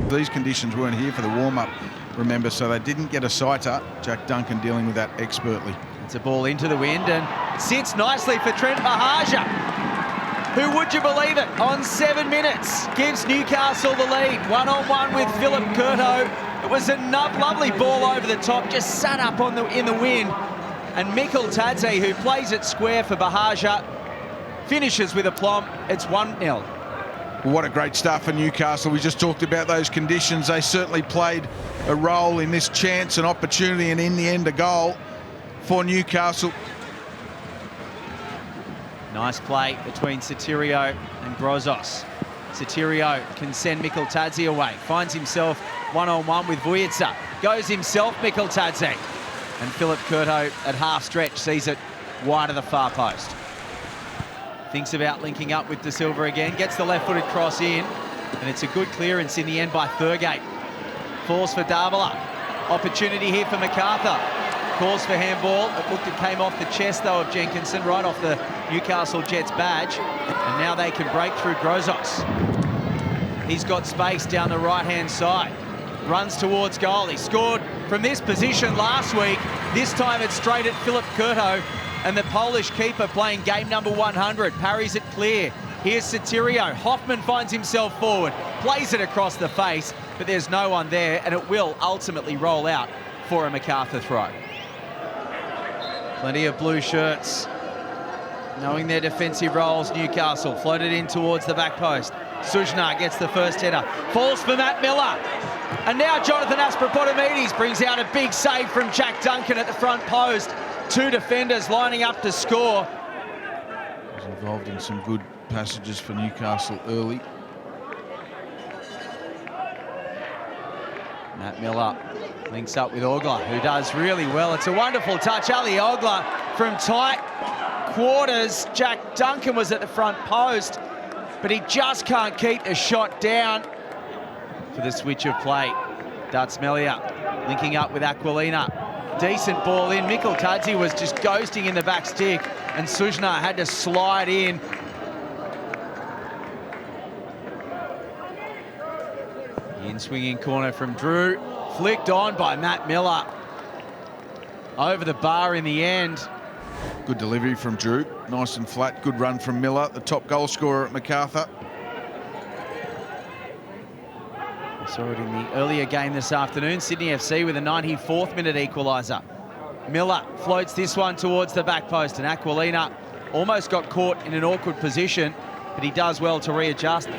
These conditions weren't here for the warm-up, remember, so they didn't get a sighter. Jack Duncan dealing with that expertly. It's a ball into the wind and sits nicely for Trent Macarthur. Who would you believe it, on 7 minutes, gives Newcastle the lead. One-on-one with Philip Curto. It was a lovely ball over the top, just sat up in the wind. And Macarthur, who plays it square for Macarthur, finishes with aplomb. It's 1-0. What a great start for Newcastle. We just talked about those conditions. They certainly played a role in this chance and opportunity, and in the end, a goal for Newcastle. Nice play between Sotirio and Grozos. Sotirio can send Macarthur away. Finds himself one-on-one with Vujica. Goes himself, Macarthur. And Philip Curto at half stretch sees it wide of the far post. Thinks about linking up with De Silva again. Gets the left-footed cross in. And it's a good clearance in the end by Thurgate. Falls for Davila. Opportunity here for Macarthur. Calls for handball. It looked, it came off the chest, though, of Jenkinson, right off the Newcastle Jets badge. And now they can break through Grozos. He's got space down the right-hand side. Runs towards goal. He scored from this position last week. This time it's straight at Philip Curto. And the Polish keeper playing game number 100. Parries it clear. Here's Sotirio. Hoffman finds himself forward. Plays it across the face. But there's no one there. And it will ultimately roll out for a Macarthur throw. Plenty of blue shirts, knowing their defensive roles. Newcastle floated in towards the back post. Sujnar gets the first header. Falls for Matt Miller. And now Jonathan Aspropotomides brings out a big save from Jack Duncan at the front post. Two defenders lining up to score. Was involved in some good passages for Newcastle early. Matt Miller links up with Ogler, who does really well. It's a wonderful touch. Ali Ogler from tight quarters. Jack Duncan was at the front post, but he just can't keep a shot down for the switch of play. Dartsmelia linking up with Aquilina. Decent ball in. Macarthur was just ghosting in the back stick, and Sujnar had to slide in. In-swinging corner from Drew. Flicked on by Matt Miller. Over the bar in the end. Good delivery from Drew. Nice and flat. Good run from Miller, the top goal scorer at Macarthur. We saw it in the earlier game this afternoon. Sydney FC with a 94th minute equaliser. Miller floats this one towards the back post, and Aquilina almost got caught in an awkward position, but he does well to readjust.